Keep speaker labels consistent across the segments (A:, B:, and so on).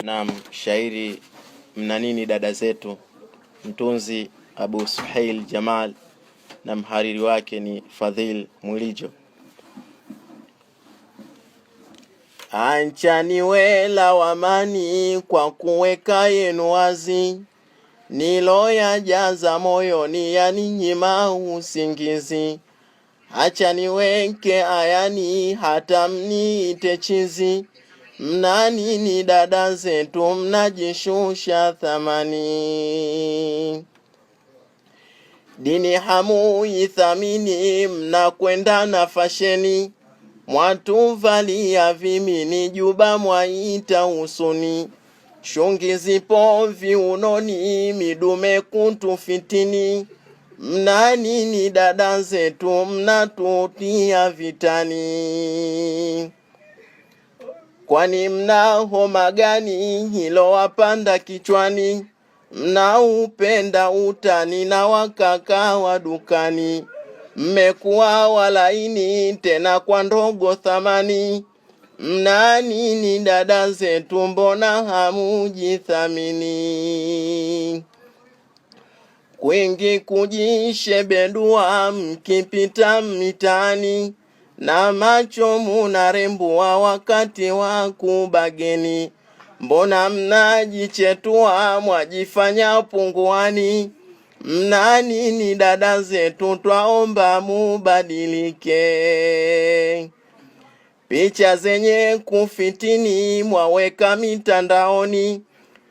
A: Naam, shairi mna nini dada zetu, mtunzi Abu Suhail Jamal na mhariri wake ni Fadhil Mwilijo. Anchani wela wamani kwa kuweka yenu wazi, nilo ya jaza moyoni yaninyima usingizi. Achani weke ayani hata mniite chizi, mna nini dada zetu mnajishusha thamani. Dini hamu ithamini mnakwenda na fasheni, mwatuvalia vimini juba mwaita usuni. Shungi zipo viunoni midume kutufitini, mna nini dada zetu mnatutia vitani. Kwani mna homa gani hilo wapanda kichwani, mnaupenda utani na wakaka wa dukani. Mmekuwa walaini tena kwa ndogo thamani, mna nini dada zetu mbona hamujithamini. Kwingi kujishebedua mkipita mitani, na macho munarembua wakati wa kubageni. Mbona mnajichetua mwajifanya punguani, mna nini dada zetu twaomba mubadilike. Picha zenye kufitini mwaweka mitandaoni,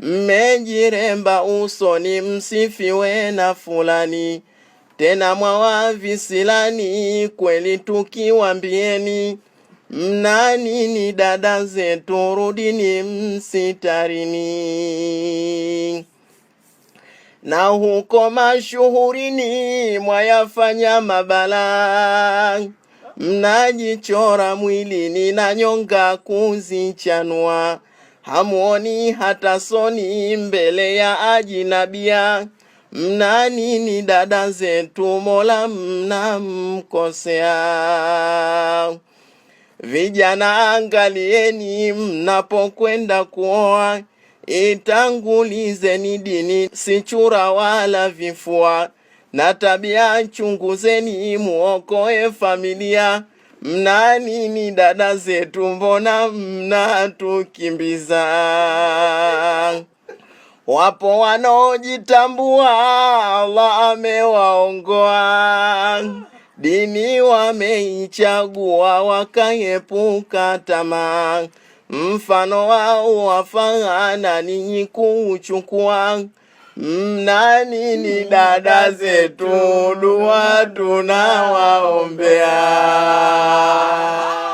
A: mmejiremba usoni msifiwe na fulani. Tena mwawavisilani kweli tukiwambieni, mna nini dada zetu rudini msitarini. Na huko mashuhurini mwayafanya mabala, mnajichora mwilini na nyonga kuzichanua. Hamuoni hata soni mbele ya ajinabia, mna nini dada zetu Mola mnamkosea. Vijana angalieni mnapokwenda kuoa, itangulizeni dini si chura wala vifua. Na tabia chunguzeni muokoe familia, mna nini dada zetu mbona mnatukimbiza. Wapo wanaojitambua Allah amewaongoa, dini wameichagua wakaepuka tamaa. Mfano wao wafana ninyi kuchukua, mna nini dada zetu dua tunawaombea.